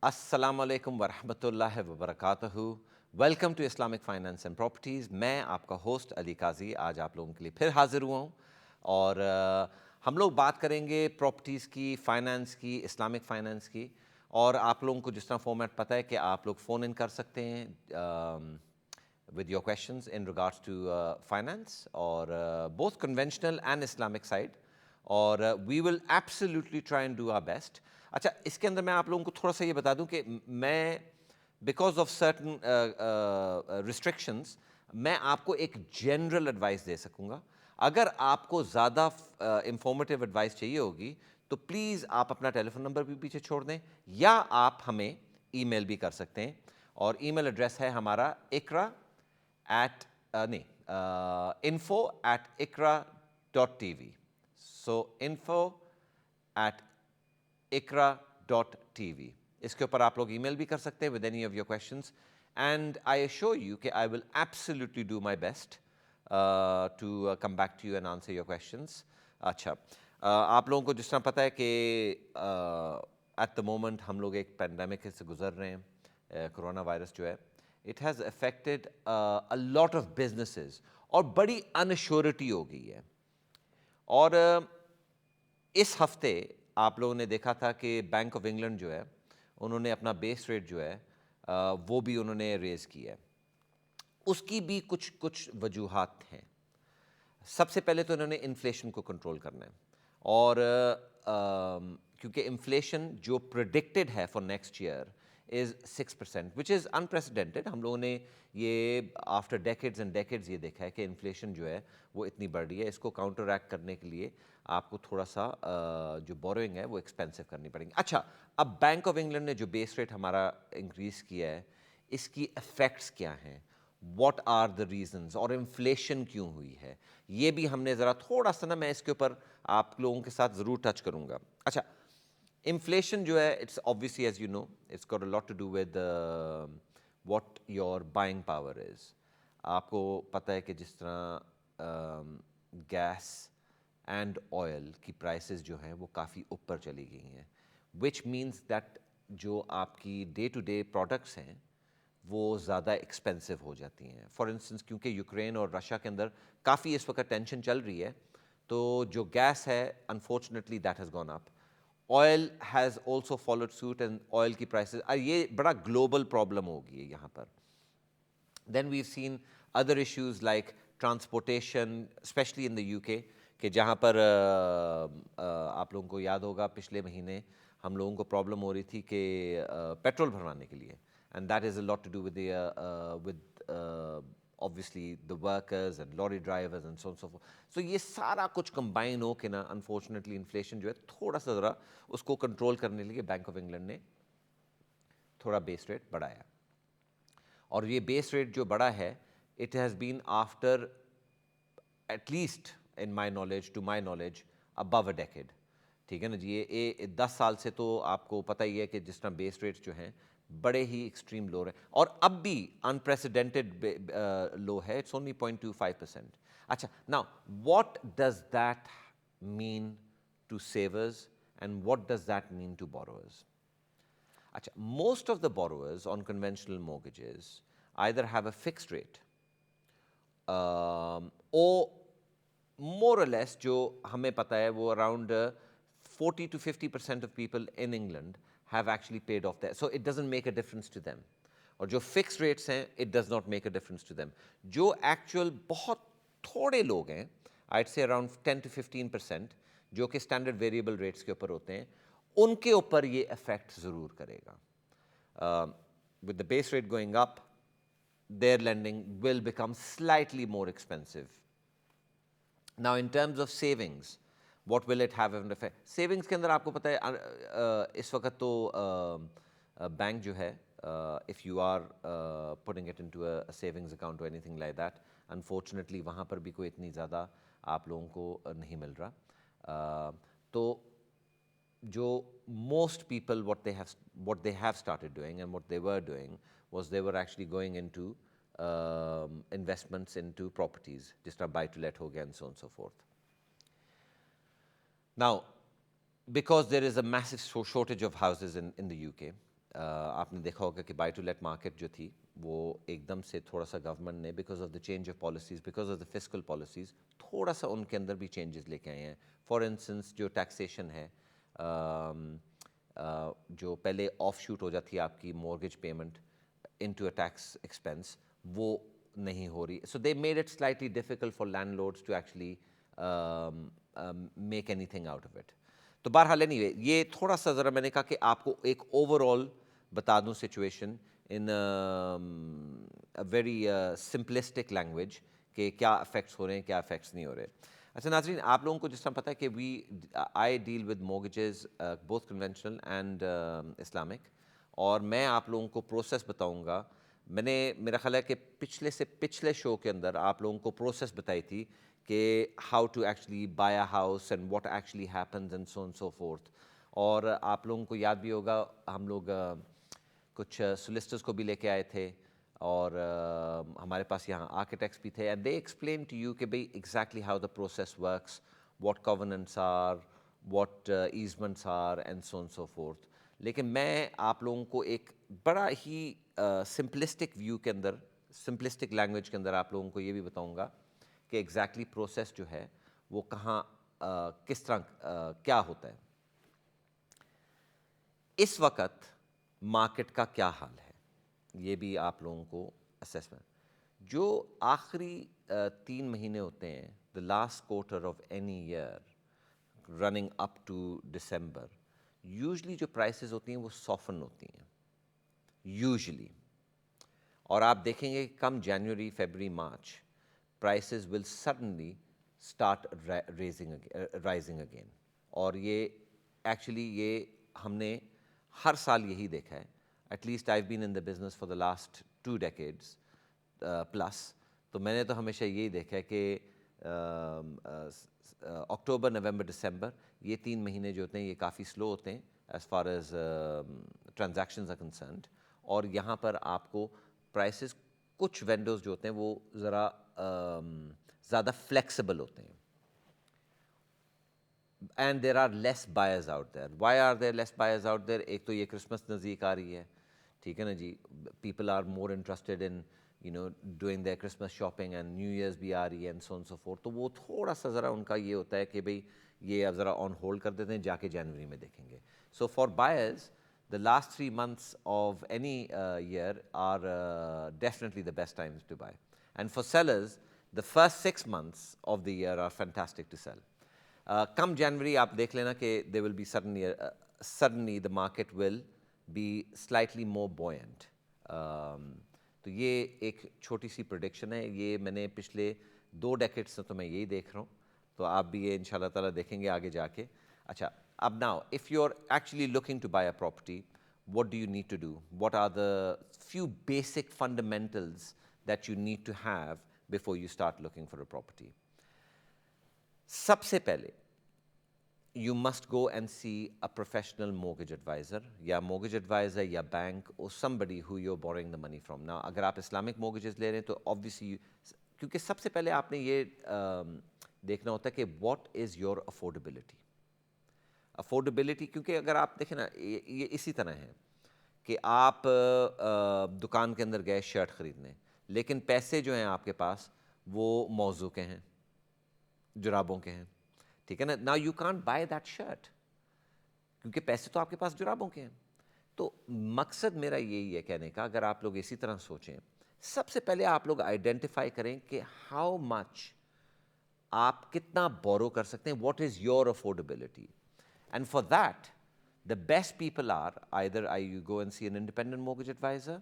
अस्सलाम वालेकुम वरहमतुल्लाहि वबरकातुहू। Welcome to Islamic finance and properties. मैं आपका होस्ट अली काजी आज आप लोगों के लिए फिर हाज़िर हुआ हूँ और हम लोग बात करेंगे प्रॉपर्टीज़ की, फ़ाइनेंस की, इस्लामिक फ़ाइनेंस की। और आप लोगों को जिस तरह फॉर्मेट पता है कि आप लोग फ़ोन इन कर सकते हैं with your questions in regards to finance or both conventional and Islamic side और we will absolutely try and do our best. अच्छा, इसके अंदर मैं आप लोगों को थोड़ा सा ये बता दूं कि मैं because of certain restrictions मैं आपको एक general advice दे सकूंगा। अगर आपको ज़्यादा informative advice चाहिए होगी तो प्लीज़ आप अपना टेलीफोन नंबर भी पीछे छोड़ दें या आप हमें ईमेल भी कर सकते हैं। और ईमेल एड्रेस है हमारा ikra at info@ikra.tv. So info@ikra.tv. इसके ऊपर आप लोग ईमेल भी कर सकते हैं with any of your questions and I assure you कि I will absolutely do my best to come back to you and answer your questions. अच्छा, आप लोगों को जिस तरह पता है कि at the moment हम लोग एक पेंडेमिक से गुजर रहे हैं, कोरोना वायरस जो है it has affected a lot of businesses और बड़ी अनश्योरिटी हो गई है। और इस हफ्ते आप लोगों ने देखा था कि बैंक ऑफ इंग्लैंड जो है उन्होंने अपना बेस रेट जो है वो भी उन्होंने रेज़ किया है। उसकी भी कुछ कुछ वजूहात हैं। सबसे पहले तो इन्होंने इन्फ्लेशन को कंट्रोल करना है और क्योंकि इन्फ्लेशन जो प्रेडिक्टेड है for next year is 6%, which is unprecedented. हम लोगों ने ये आफ्टर डेकेड्स एंड डेकेड्स ये देखा है कि इन्फ्लेशन जो है वो इतनी बढ़ रही है। इसको काउंटर एक्ट करने के लिए आपको थोड़ा सा जो बोरोइंग है वो एक्सपेंसिव करनी पड़ेगी। अच्छा, अब बैंक ऑफ इंग्लैंड ने जो बेस रेट हमारा इंक्रीज़ किया है इसकी इफ़ेक्ट्स क्या हैं, व्हाट आर द रीजंस और इन्फ्लेशन क्यों हुई है, ये भी हमने ज़रा थोड़ा सा ना मैं इसके ऊपर आप लोगों के साथ ज़रूर टच करूँगा। अच्छा, इन्फ्लेशन जो है it's obviously as you know it's got a lot to do with what your buying power is. आपको पता है कि जिस तरह गैस एंड ऑयल की प्राइसेस जो हैं वो काफ़ी ऊपर चली गई हैं, विच मीन्स दैट जो आपकी डे टू डे प्रोडक्ट्स हैं वो ज़्यादा एक्सपेंसिव हो जाती हैं। फॉर इंस्टेंस क्योंकि यूक्रेन और रशिया के अंदर काफ़ी इस वक्त टेंशन चल रही है, तो जो गैस है unfortunately that has gone up. Oil has also followed suit and oil की प्राइसेस, ये बड़ा ग्लोबल प्रॉब्लम होगी है यहाँ पर। Then we've seen other issues like transportation, especially in the UK, कि जहाँ पर आप लोगों को याद होगा पिछले महीने हम लोगों को प्रॉब्लम हो रही थी कि पेट्रोल भरवाने के लिए, and that is a lot to do with obviously the workers and lorry drivers and so on so forth. So ये सारा कुछ combine हो के ना unfortunately inflation जो है थोड़ा सा ज़रा उसको कंट्रोल करने के लिए बैंक ऑफ इंग्लैंड ने थोड़ा बेस रेट बढ़ाया। और ये बेस रेट जो बढ़ा है it has been after at least in my knowledge to my knowledge above a decade. ठीक है ना जी, ये 10 साल से तो आपको पता ही है कि जिस तरह बेस रेट्स जो हैं बड़े ही एक्सट्रीम लो रहे और अब भी अनप्रेसिडेंटेड लो है, इट्स ओनली 0.25%। अच्छा, now what does that mean to savers and what does that mean to borrowers? अच्छा, most of the borrowers on conventional mortgages either have a fixed rate or more or less जो हमें पता है वो around 40 to 50% of people in England have actually paid off that, so it doesn't make a difference to them. और जो fixed rates हैं it does not make a difference to them. जो actual बहुत थोड़े लोग हैं, I'd say around 10 to 15%, जो कि standard variable rates के ऊपर होते हैं, उनके ऊपर ये इफेक्ट ज़रूर करेगा। With the base rate going up, their lending will become slightly more expensive. Now, in terms of savings, what will it have an effect? Savings के अंदर आपको पता है इस वक्त तो बैंक जो है if you are putting it into a savings account or anything like that, unfortunately वहाँ पर भी कोई इतनी ज़्यादा आप लोगों को नहीं मिल रहा। तो जो most people what they have started doing and what they were doing was they were actually going into investments into properties, जिस तरह buy to let हो गया and so on and so forth. Now, because there is a massive shortage of houses in the UK, आपने देखा होगा कि by two late market जो थी वो एकदम से थोड़ा सा गवर्नमेंट ने because of the change of policies, because of the fiscal policies, थोड़ा सा उनके अंदर भी चेंजेस लेके आए हैं। फॉर इंस्टेंस जो टैक्सेशन है, जो पहले ऑफ शूट हो जाती है आपकी mortgage payment into a tax expense, वो नहीं हो रही। So they made it slightly difficult for landlords to actually make anything out of it. तो बहरहाल एनीवे, ये थोड़ा सा ज़रा मैंने कहा कि आपको एक ओवरऑल बता दूं situation in a very simplistic language कि क्या इफेक्ट्स हो रहे हैं, क्या इफेक्ट्स नहीं हो रहे। अच्छा नाज़रीन, आप लोगों को जिस तरह पता है कि I deal with mortgages both conventional and Islamic, और मैं आप लोगों को प्रोसेस बताऊंगा। मैंने, मेरा ख्याल है कि पिछले शो के अंदर आप लोगों को प्रोसेस बताई थी कि how to actually buy a house and what actually happens and so on so forth. और आप लोगों को याद भी होगा हम लोग कुछ सोलिसिटर्स को भी लेके आए थे, और हमारे पास यहाँ आर्किटेक्ट्स भी थे, and they explain to you कि भाई exactly how the process works, what covenants are, what easements are and so on so forth. लेकिन मैं आप लोगों को एक बड़ा ही सिंपलिस्टिक व्यू के अंदर, सिंपलिस्टिक लैंग्वेज के अंदर आप लोगों को ये भी बताऊंगा कि एग्जैक्टली प्रोसेस जो है वो कहाँ किस तरह क्या होता है। इस वक्त मार्केट का क्या हाल है ये भी आप लोगों को असेसमेंट। जो आखिरी 3 महीने होते हैं, the last quarter of any year running up to December, usually जो प्राइसेस होती हैं वो सॉफन होती हैं यूजुअली। और आप देखेंगे कि come January, February, March prices will suddenly start rising again. और ये एक्चुअली ये हमने हर साल यही देखा है। At least I have been in the business for the last 2 decades plus. तो मैंने तो हमेशा यही देखा है कि अक्टूबर, नवंबर, दिसंबर, ये 3 महीने जो होते हैं ये काफ़ी स्लो होते हैं as far as transactions are concerned. और यहाँ पर आपको प्राइसेस, कुछ वेंडर्स जो होते हैं वो ज़रा ज़्यादा फ्लेक्सिबल होते हैं, and there are less buyers out there. Why are there less buyers out there? एक तो ये क्रिसमस नज़दीक आ रही है, ठीक है ना जी, people are more interested in doing their Christmas shopping, and new years भी आ रही है and so on so forth. तो वो थोड़ा सा ज़रा उनका ये होता है कि भाई ये अब ज़रा ऑन होल्ड कर देते हैं, जाके जनवरी में देखेंगे। So for buyers the last 3 months of any year are definitely the best times to buy, and for sellers the first 6 months of the year are fantastic to sell. Come January आप देख लेना कि there will be suddenly the market will be slightly more buoyant. तो ये एक छोटी सी prediction है, ये मैंने पिछले 2 decades से तो मैं यही देख रहा हूँ, तो आप भी ये इंशाल्लाह ताला देखेंगे आगे जाके। अच्छा, अब now if you're actually looking to buy a property, what do you need to do? What are the few basic fundamentals that you need to have before you start looking for a property? सबसे पहले you must go and see a professional mortgage advisor, या mortgage advisor या bank, or somebody who you're borrowing the money from. Now अगर आप Islamic mortgages ले रहे हैं तो obviously क्योंकि सबसे पहले आपने ये देखना होता है कि what is your affordability. Affordability, क्योंकि अगर आप देखें ना ये इसी तरह है कि आप दुकान के अंदर गए शर्ट ख़रीदने, लेकिन पैसे जो हैं आपके पास वो मौजू के हैं, जुराबों के हैं, ठीक है ना। Now you can't by that shirt क्योंकि पैसे तो आपके पास जुराबों के हैं। तो मकसद मेरा यही है कहने का, अगर आप लोग इसी तरह सोचें, सबसे पहले आप लोग आइडेंटिफाई करें कि हाउ मच आप कितना बोरो कर सकते हैं, what is your affordability. And for that, the best people are either you go and see an independent mortgage advisor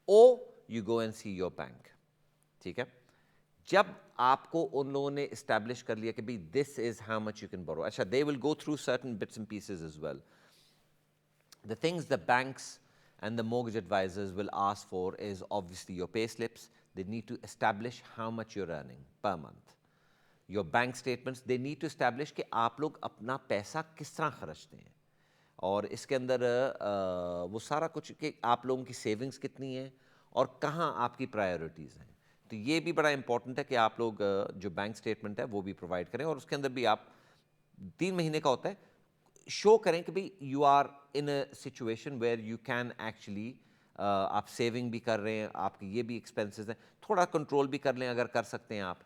or you go and see your bank. ठीक है? जब आपको उन लोगों ने establish कर लिया कि भाई this is how much you can borrow. अच्छा, they will go through certain bits and pieces as well. The things the banks and the mortgage advisors will ask for is obviously your pay slips. They need to establish how much you're earning per month. Your bank statements, they need to establish कि आप लोग अपना पैसा किस तरह खर्चते हैं, और इसके अंदर वो सारा कुछ कि आप लोगों की सेविंग्स कितनी है और कहाँ आपकी प्रायोरिटीज़ हैं। तो ये भी बड़ा इंपॉर्टेंट है कि आप लोग जो बैंक स्टेटमेंट है वो भी प्रोवाइड करें, और उसके अंदर भी आप 3 महीने का होता है, शो करें कि भाई you are in a situation where you can actually आप सेविंग भी कर रहे हैं, आपके ये भी एक्सपेंसेस हैं, थोड़ा कंट्रोल भी कर लें अगर कर सकते हैं आप.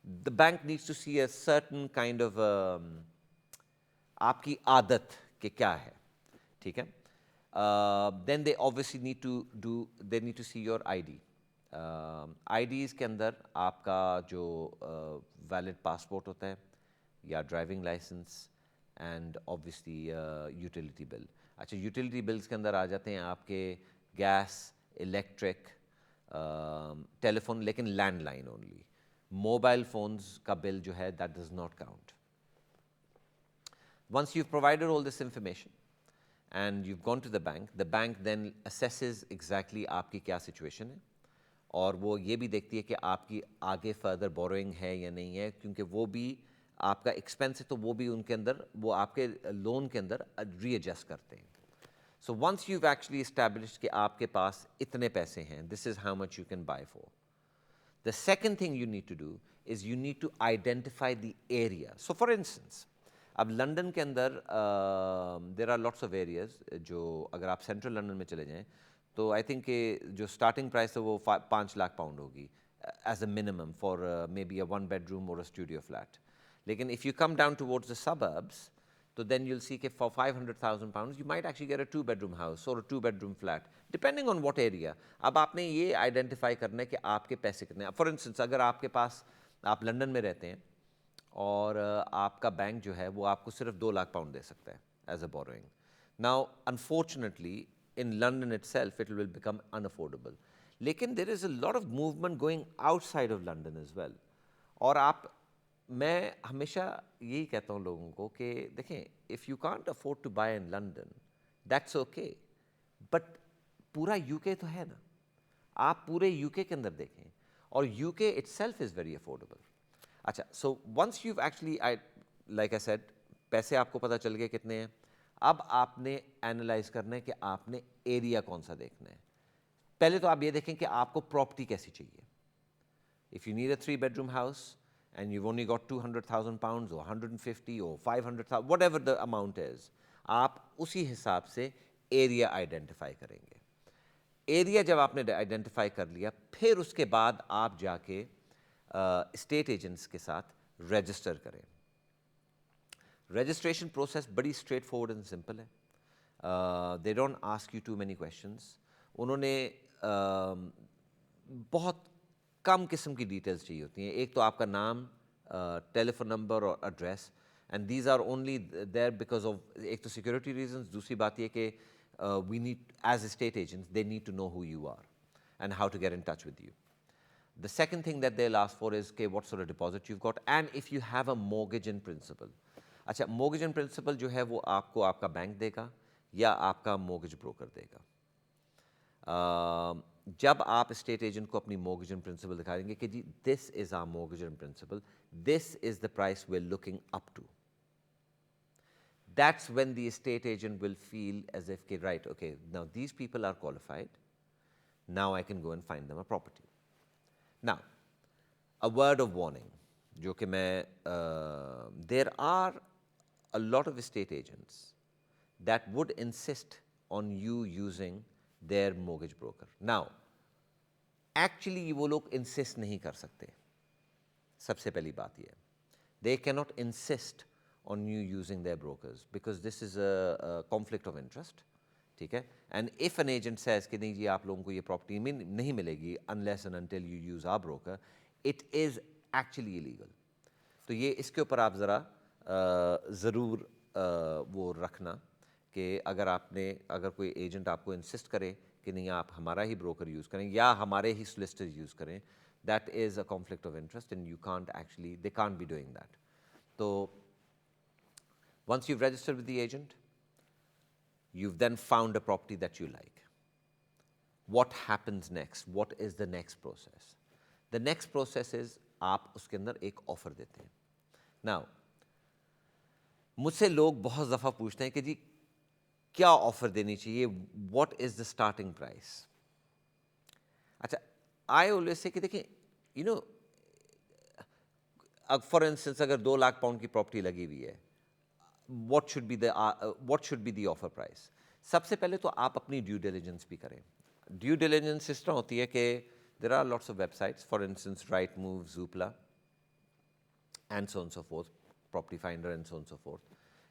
The bank needs to see a certain kind of आपकी आदत कि क्या है, ठीक है. Then they obviously need to do, they need to see your ID. IDs के अंदर आपका जो वैलिड पासपोर्ट होता है या driving licence and obviously utility bill. अच्छा, यूटिलिटी बिल्स के अंदर आ जाते हैं आपके गैस, इलेक्ट्रिक, टेलीफोन, लेकिन लैंडलाइन ओनली. मोबाइल फोन्स का बिल जो है that does not count. Once you've provided all this information and you've gone to the bank then assesses exactly आपकी क्या situation है, और वो ये भी देखती है कि आपकी आगे फर्दर बोरोइंग है या नहीं है, क्योंकि वो भी आपका एक्सपेंस है तो वो भी उनके अंदर, वो आपके लोन के अंदर रीएडजस्ट करते हैं. So once you've actually established कि आपके पास इतने पैसे हैं, this is how much you can buy for. The second thing you need to do is you need to identify the area. So for instance, अब London के अंदर there are lots of areas जो अगर आप central London में चले जाएं तो आई थिंक जो स्टार्टिंग प्राइस है वो 5 लाख पाउंड होगी as a minimum for may be a 1 bedroom और अ स्टूडियो फ्लैट. लेकिन if you come down towards the suburbs तो then you'll see कि for 500,000 pounds you might actually get a 2 bedroom house or a 2 bedroom flat depending on what area. अब आपने ये identify करना है कि आपके पैसे कितने हैं. फॉर इंस्टेंस अगर आपके पास, आप लंदन में रहते हैं और आपका बैंक जो है वो आपको सिर्फ 2 लाख पाउंड दे सकता है as a borrowing. Now unfortunately in London itself it will become unaffordable. लेकिन there is a lot of movement going outside of London as well. और आप, मैं हमेशा यही कहता हूँ लोगों को कि देखें, if you can't afford to buy in London that's okay, but पूरा यूके तो है ना, आप पूरे यूके के अंदर देखें, और UK itself is very affordable. अच्छा, so once you actually, I like I said, पैसे आपको पता चल गए कितने हैं. अब आपने एनालाइज करना है कि आपने एरिया कौन सा देखना है. पहले तो आप ये देखें कि आपको प्रॉपर्टी कैसी चाहिए. If you need a 3 bedroom house and you've only got 200,000 pounds or 150 or 500,000, whatever the amount is, आप उसी हिसाब से एरिया आइडेंटिफाई करेंगे. एरिया जब आपने आइडेंटिफाई कर लिया, फिर उसके बाद आप जाके स्टेट एजेंट्स के साथ रजिस्टर करें. रजिस्ट्रेशन प्रोसेस बड़ी स्ट्रेट फॉरवर्ड एंड सिंपल है. They don't ask you too many questions. उन्होंने बहुत कम किस्म की डिटेल्स चाहिए होती हैं. एक तो आपका नाम, टेलीफोन नंबर और address, and these are only there because of, एक तो सिक्योरिटी रीजंस, दूसरी बात ये कि we need as estate agents they need to know who you are and how to get in touch with you. The second thing that they'll ask for is what sort of deposit you've got and if you have a mortgage in principle. अच्छा, mortgage in principle जो है वो आपको आपका bank देगा या आपका mortgage broker देगा. जब आप स्टेट एजेंट को अपनी mortgage in principle दिखा देंगे कि जी this is our mortgage in principle, this is the price we're looking up to, that's when the estate agent will feel as if, right, okay, now these people are qualified, now I can go and find them a property. Now, a word of warning, जो कि मैं, there are a lot of estate agents that would insist on you using their mortgage broker. Now, actually वो लोग insist नहीं कर सकते. सबसे पहली बात ये है, they cannot insist on you using their brokers because this is a conflict of interest. ठीक है. And if an agent says कि नहीं जी आप लोगों को ये प्रॉपर्टी नहीं मिलेगी unless and until you use our broker, it is actually illegal. तो ये इसके ऊपर आप ज़रा ज़रूर वो रखना कि अगर कोई एजेंट आपको इंसिस्ट करे कि नहीं आप हमारा ही ब्रोकर यूज़ करें या हमारे ही सोलिसिटर यूज़ करें, that is a conflict of interest and you can't actually, they can't be doing that. So once you've registered with the agent, you've then found a property that you like. What happens next? What is the next process? The next process is आप उसके अंदर एक offer देते हैं. Now, मुझसे लोग बहुत दफ़ा पूछते हैं कि जी क्या ऑफर देनी चाहिए, what is the starting price? अच्छा, I always say कि देखिए, you know, फॉर इंस्टेंस अगर 2 लाख पाउंड की प्रॉपर्टी लगी हुई है, what should be the offer price. सबसे पहले तो आप अपनी ड्यू डिलिजेंस भी करें. ड्यू डिलिजेंस इस तरह होती है कि there are lots of websites, for instance Rightmove, Zoopla and so on and so forth, Property Finder and so on and so forth,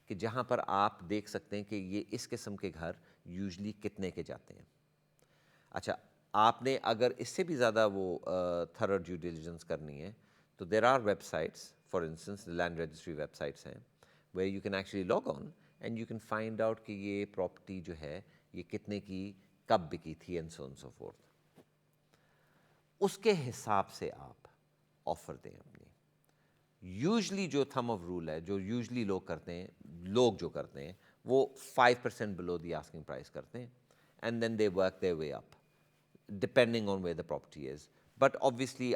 कि जहाँ पर आप देख सकते हैं कि ये इस किस्म के घर यूजली कितने के जाते हैं. अच्छा, आपने अगर इससे भी ज़्यादा वो थरो ड्यू डिलिजेंस करनी है तो there are websites, for instance land registry websites हैं, where you can actually log on and you can find out कि ये प्रॉपर्टी जो है ये कितने की कब बिकी थी and so on so fourth. उसके हिसाब से आप ऑफर दें अपनी. यूजली जो थम ऑफ रूल है, जो यूजली लोग जो करते हैं वो 5% बिलो द आस्किंग प्राइस करते हैं and then they work their way up depending on where the property is. But obviously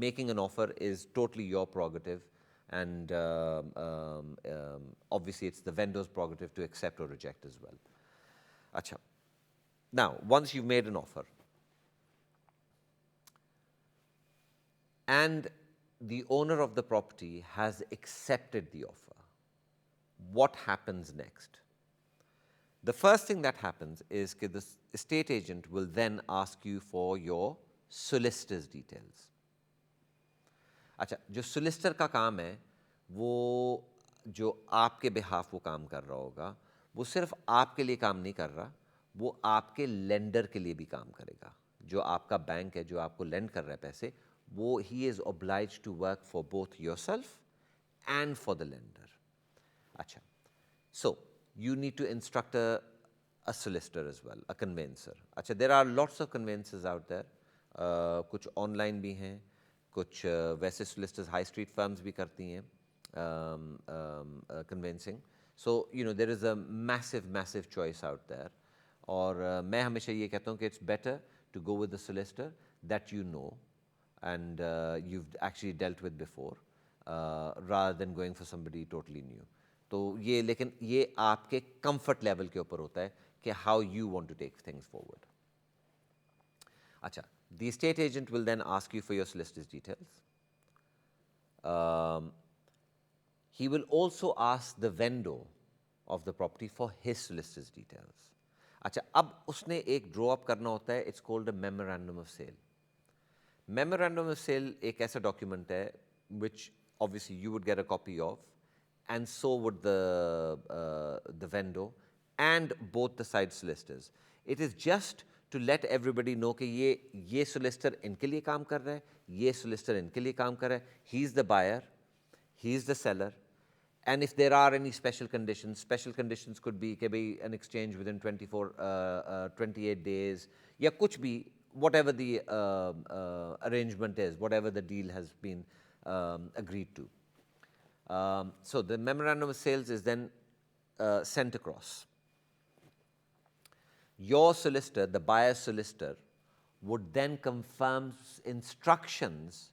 making an offer is totally your prerogative, and obviously it's the vendor's prerogative to accept or reject as well. Acha. Now, once you've made an offer and the owner of the property has accepted the offer, what happens next? The first thing that happens is that the estate agent will then ask you for your solicitor's details. अच्छा, जो solicitor का काम है वो जो आपके behalf वो काम कर रहा होगा, वो सिर्फ आपके लिए काम नहीं कर रहा, वो आपके lender के लिए भी काम करेगा. जो आपका बैंक है, जो आपको lend कर रहा है पैसे, वो he is obliged to work for both yourself and for the lender. अच्छा, so you need to instruct a solicitor as well, a conveyancer. अच्छा, there are lots of conveyancers out there. कुछ online भी हैं, कुछ वैसे solicitors high street firms भी करती हैं conveyancing. So there is a massive choice out there. और मैं हमेशा ये कहता हूँ कि it's better to go with the solicitor that you know and you've actually dealt with before, rather than going for somebody totally new. तो ये लेकिन ये आपके कंफर्ट लेवल के ऊपर होता है कि how you want to take things forward. अच्छा, the estate agent will then ask you for your solicitors details. He will also ask the vendor of the property for his solicitors details. अच्छा, अब उसने एक draw up करना होता है, it's called a memorandum of sale. Memorandum of sale एक ऐसा document है which obviously you would get a copy of, and so would the vendor and both the side solicitors. It is just to let everybody know कि ये solicitor इनके लिए काम कर रहा है, ये solicitor इनके लिए काम कर रहा है. He is the buyer, he is the seller, and if there are any special conditions could be कि भाई an exchange within 28 days या कुछ भी, whatever the arrangement is, whatever the deal has been agreed to. So the memorandum of sales is then sent across. Your solicitor, the buyer's solicitor, would then confirm instructions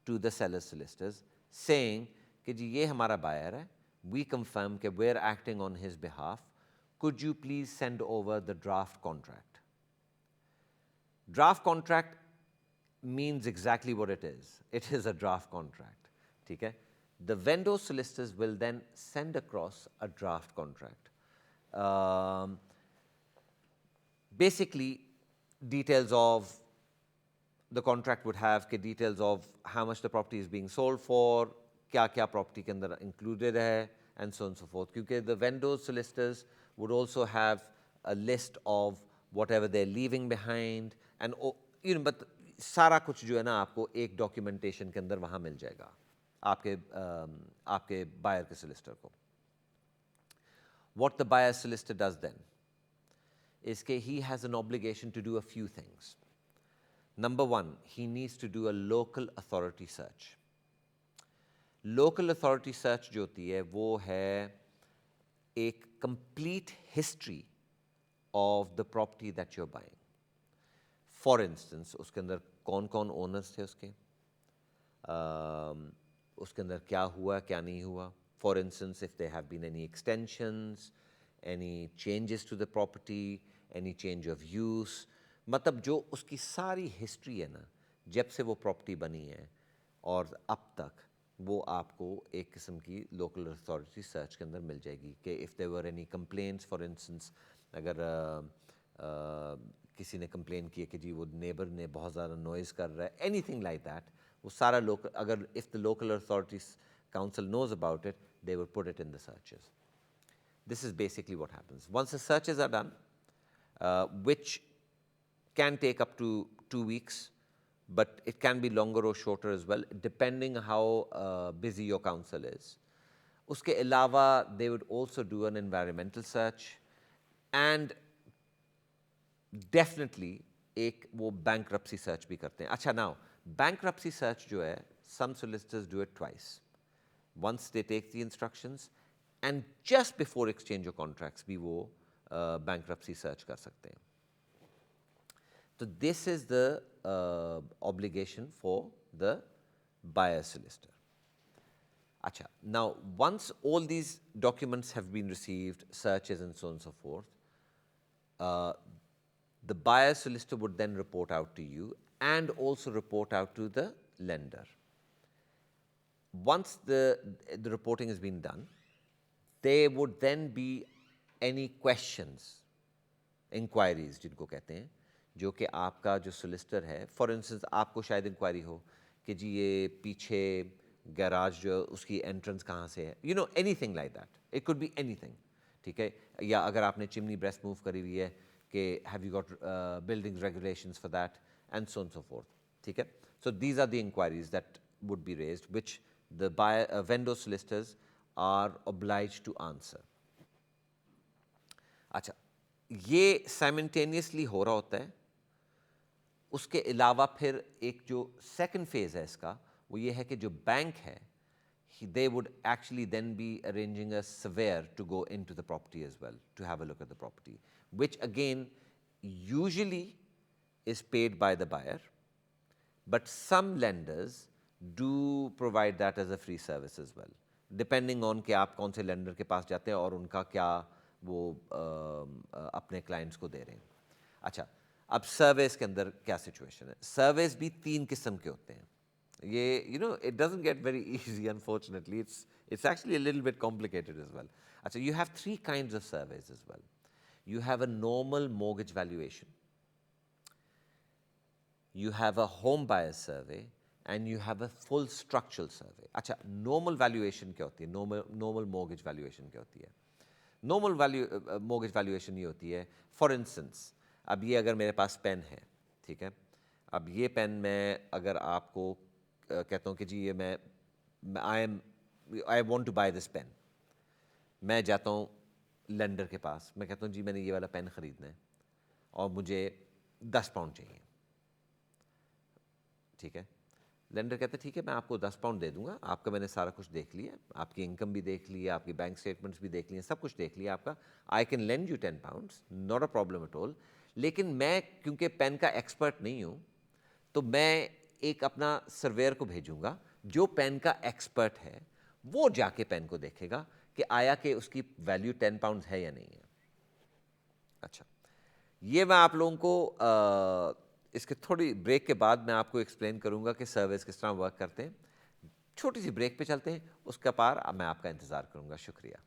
to the seller's solicitors saying कि जी ये हमारा buyer है, we confirm कि we're acting on his behalf, could you please send over the draft contract. Draft contract means exactly what it is. It is a draft contract. ठीक है? The vendor solicitors will then send across a draft contract. Basically, details of the contract would have details of how much the property is being sold for, क्या property के अंदर included है, and so on and so forth. क्योंकि the vendor solicitors would also have a list of whatever they're leaving behind, and but सारा कुछ जो है ना आपको एक documentation के अंदर वहाँ मिल जाएगा. आपके buyer के solicitor को. What the buyer solicitor does then is that he has an obligation to do a few things. Number one, he needs to do a local authority search. Local authority search जो होती है वो है एक complete history of the property that you're buying. For instance, उसके अंदर कौन-कौन owners थे उसके, उसके अंदर क्या हुआ क्या नहीं हुआ. For instance, if there have been any extensions, any changes to the property, any change of use, मतलब जो उसकी सारी हिस्ट्री है ना जब से वो प्रॉपर्टी बनी है और अब तक, वो आपको एक किस्म की लोकल अथॉरिटी सर्च के अंदर मिल जाएगी कि if there were any complaints, for instance अगर किसी ने कंप्लेन किया कि जी वो नेबर ने बहुत ज़्यादा नॉइज़ कर रहा है, एनीथिंग लाइक दैट, वो सारा अगर if the local authorities council knows about it, they will put it in the searches. This is basically what happens. Once the searches are done, which can take up to 2 weeks, but it can be longer or shorter as well, depending how busy your council is. Uske alawa, they would also do an environmental search, and definitely एक वो bankruptcy search भी करते हैं. अच्छा, now bankruptcy search जो है, some solicitors do it twice. Once they take the instructions, and just before exchange of contracts भी वो bankruptcy search कर सकते हैं. So this is the obligation for the buyer solicitor. Acha, now once all these documents have been received, searches and so on and so forth, the buyer solicitor would then report out to you and also report out to the lender. Once the reporting has been done, there would then be any questions, inquiries जिनको कहते हैं, जो कि आपका जो solicitor है, for instance आपको शायद इंक्वायरी हो कि जी ये पीछे गैराज जो उसकी एंट्रेंस कहाँ से है, you know, anything like that, it could be anything, ठीक है, या अगर आपने चिमनी ब्रेस्ट मूव करी हुई है कि have you got building regulations for that and so on so forth, ठीक है. So these are the enquiries that would be raised which the vendor solicitors are obliged to answer. अच्छा, ये simultaneously हो रहा होता है. उसके अलावा फिर एक जो second phase है इसका, वो ये है कि जो बैंक है, they would actually then be arranging a surveyor to go into the property as well, to have a look at the property, which again usually is paid by the buyer, but some lenders do provide that as a free service as well, depending on कि आप कौन से lender के पास जाते हैं और उनका क्या वो अपने clients को दे रहे हैं. अच्छा, अब surveys के अंदर क्या situation है? Surveys भी 3 किस्म के होते हैं. ये, you know, it doesn't get very easy, unfortunately. It's actually a little bit complicated as well. अच्छा, you have 3 kinds of surveys as well. You have a normal mortgage valuation, you have a home buyer survey, and you have a full structural survey. अच्छा, normal valuation क्या होती है? Normal mortgage valuation क्या होती है? Normal mortgage valuation ये होती है, for instance, अब ये अगर मेरे पास पेन है, ठीक है, अब ये पेन मैं अगर आपको कहता हूँ कि जी ये मैं I want to buy this pen, मैं जाता हूँ लेंडर के पास, मैं कहता हूँ जी मैंने ये वाला पेन ख़रीदना है और मुझे 10 पाउंड चाहिए, ठीक है. लेंडर कहते हैं ठीक है मैं आपको 10 पाउंड दे दूंगा, आपका मैंने सारा कुछ देख लिया, आपकी इनकम भी देख ली है, आपकी बैंक स्टेटमेंट्स भी देख लिए, सब कुछ देख लिया आपका, I can lend you 10 pounds, not a problem at all. लेकिन मैं क्योंकि पेन का एक्सपर्ट नहीं हूँ, तो मैं एक अपना सर्वेयर को भेजूंगा जो पेन का एक्सपर्ट है, वो जाके पेन को देखेगा कि आया कि उसकी वैल्यू 10 पाउंड है या नहीं है. अच्छा, ये मैं आप लोगों को इसके थोड़ी ब्रेक के बाद मैं आपको एक्सप्लेन करूंगा कि सर्विस किस तरह वर्क करते हैं. छोटी सी ब्रेक पे चलते हैं, उसके पार मैं आपका इंतज़ार करूंगा. शुक्रिया.